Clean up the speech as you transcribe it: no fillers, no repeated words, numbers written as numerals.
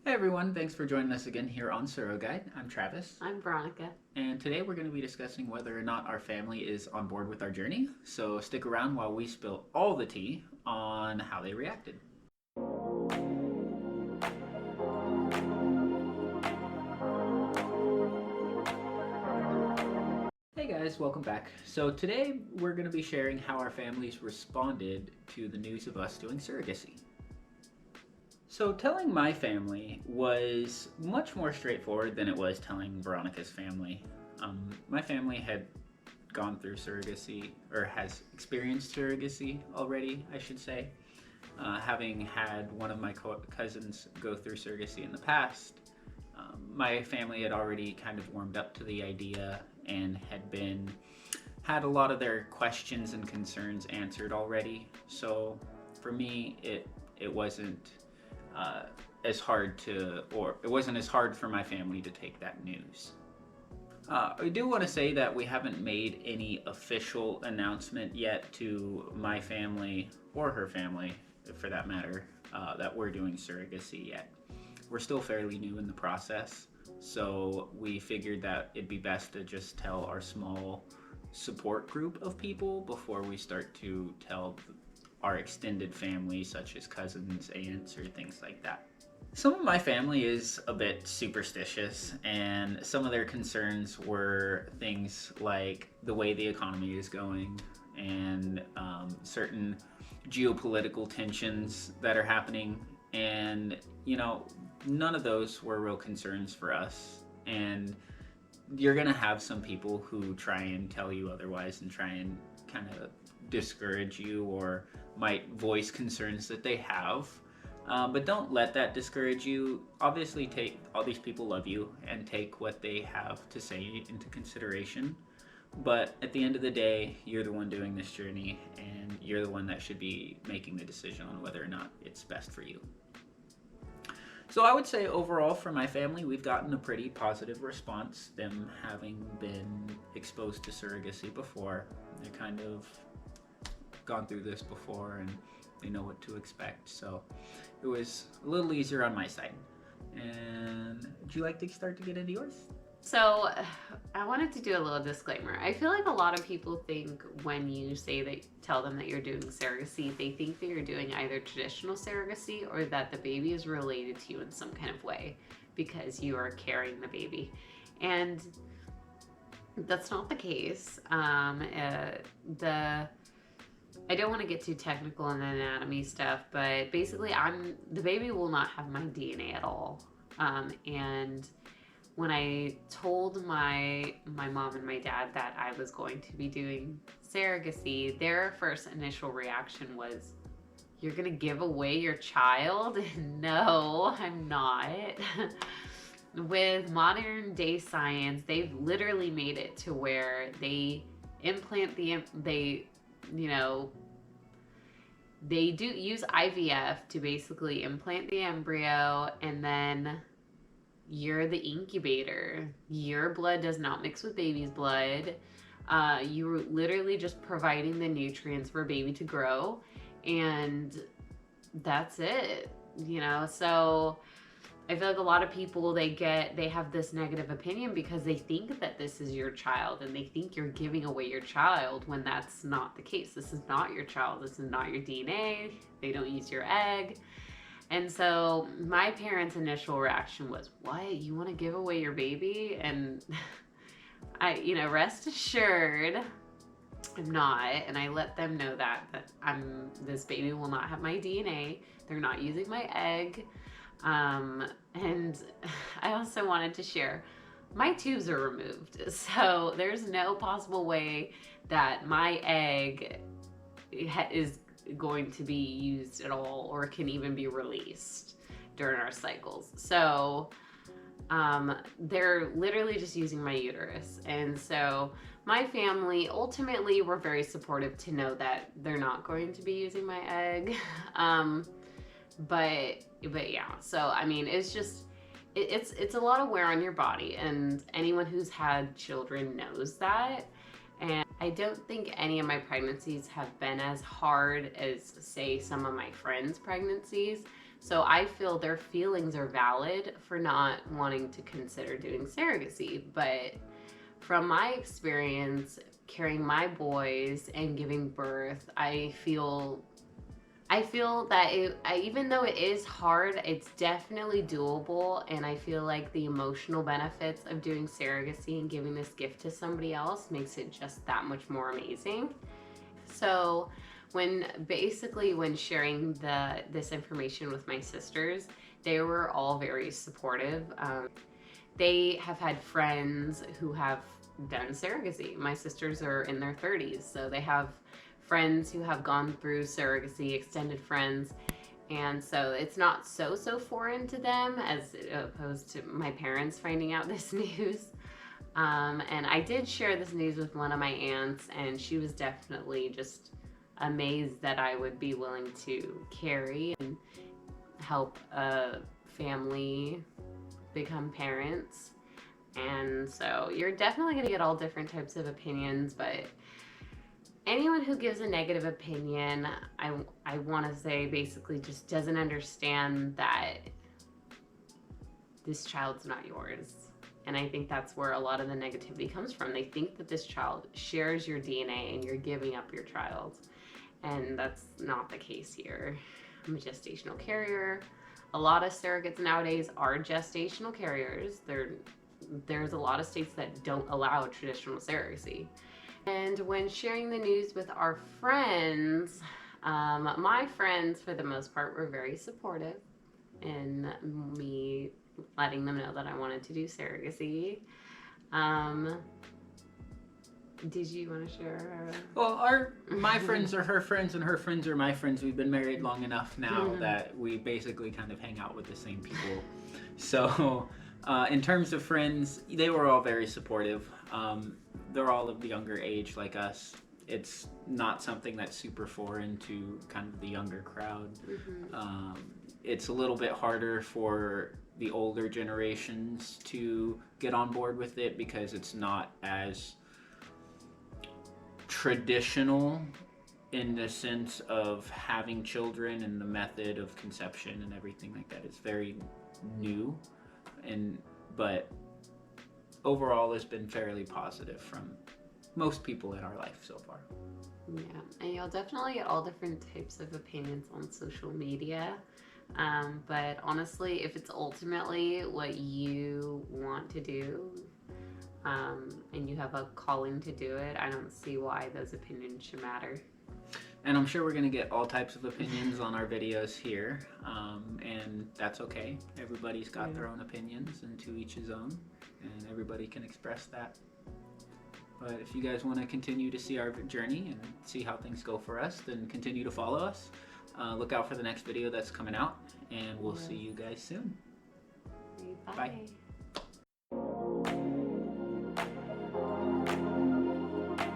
Hey everyone, thanks for joining us again here on Surrogate. I'm Travis, I'm Veronica. and today we're going to be discussing whether or not our family is on board with our journey. So stick around while we spill all the tea on how they reacted. Hey guys, welcome back. So today we're going to be sharing how our families responded to the news of us doing surrogacy. So telling my family was much more straightforward than it was telling Veronica's family. My family had gone through surrogacy, or has experienced surrogacy already, I should say. Having had one of my cousins go through surrogacy in the past, my family had already kind of warmed up to the idea and had a lot of their questions and concerns answered already. So for me, it wasn't as hard to, or it wasn't as hard for my family to take that news. I do want to say that we haven't made any official announcement yet to my family or her family, for that matter, that we're doing surrogacy yet. We're still fairly new in the process, so we figured that it'd be best to just tell our small support group of people before we start to tell our extended family, such as cousins, aunts, or things like that. Some of my family is a bit superstitious, and some of their concerns were things like the way the economy is going and certain geopolitical tensions that are happening. And, none of those were real concerns for us. And you're going to have some people who try and tell you otherwise and try and kind of discourage you or might voice concerns that they have. But don't let that discourage you. Obviously, all these people love you and take what they have to say into consideration. But at the end of the day, you're the one doing this journey, and you're the one that should be making the decision on whether or not it's best for you. So I would say overall for my family, we've gotten a pretty positive response, them having been exposed to surrogacy before. They kind of gone through this before and they know what to expect. So it was a little easier on my side. And would you like to start to get into yours? So, I wanted to do a little disclaimer. I feel like a lot of people think when you tell them that you're doing surrogacy, they think that you're doing either traditional surrogacy or that the baby is related to you in some kind of way because you are carrying the baby. And that's not the case. I don't want to get too technical in the anatomy stuff, but basically, the baby will not have my DNA at all. And when I told my mom and my dad that I was going to be doing surrogacy, their first initial reaction was, "You're gonna give away your child?" No, I'm not. With modern day science, they've literally made it to where they implant they do use IVF to basically implant the embryo, and then you're the incubator. Your blood does not mix with baby's blood. You're literally just providing the nutrients for baby to grow, and that's it. So I feel like a lot of people they have this negative opinion because they think that this is your child and they think you're giving away your child when that's not the case. This is not your child. This is not your DNA. They don't use your egg. And so my parents' initial reaction was, "What? You want to give away your baby?" And rest assured, I'm not. And I let them know that this baby will not have my DNA. They're not using my egg. And I also wanted to share, my tubes are removed. So there's no possible way that my egg is going to be used at all or can even be released during our cycles. So they're literally just using my uterus. And so my family ultimately were very supportive to know that they're not going to be using my egg. But yeah, so I mean, it's a lot of wear on your body, and anyone who's had children knows that. And I don't think any of my pregnancies have been as hard as, say, some of my friends' pregnancies, So I feel their feelings are valid for not wanting to consider doing surrogacy. But from my experience carrying my boys and giving birth, I feel that even though it is hard, it's definitely doable. And I feel like the emotional benefits of doing surrogacy and giving this gift to somebody else makes it just that much more amazing. So when sharing this information with my sisters, they were all very supportive. They have had friends who have done surrogacy. My sisters are in their 30s, so they have friends who have gone through surrogacy, extended friends, and so it's not so foreign to them as opposed to my parents finding out this news. And I did share this news with one of my aunts, and she was definitely just amazed that I would be willing to carry and help a family become parents. And so you're definitely going to get all different types of opinions, but anyone who gives a negative opinion, I want to say basically just doesn't understand that this child's not yours. And I think that's where a lot of the negativity comes from. They think that this child shares your DNA and you're giving up your child. And that's not the case here. I'm a gestational carrier. A lot of surrogates nowadays are gestational carriers. There's a lot of states that don't allow traditional surrogacy. And when sharing the news with our friends, my friends for the most part were very supportive in me letting them know that I wanted to do surrogacy. Did you want to share? Well, my friends are her friends and her friends are my friends. We've been married long enough now that we basically kind of hang out with the same people. So in terms of friends, they were all very supportive. They're all of the younger age like us. It's not something that's super foreign to kind of the younger crowd. It's a little bit harder for the older generations to get on board with it because it's not as traditional in the sense of having children and the method of conception and everything like that. It's very new, but overall it's been fairly positive from most people in our life so far. Yeah, and you'll definitely get all different types of opinions on social media. But honestly, if it's ultimately what you want to do, and you have a calling to do it, I don't see why those opinions should matter. And I'm sure we're going to get all types of opinions on our videos here, and that's okay. Everybody's got their own opinions, and to each his own, and everybody can express that. But if you guys want to continue to see our journey and see how things go for us, then continue to follow us. Look out for the next video that's coming out, and we'll see you guys soon. Bye. Bye.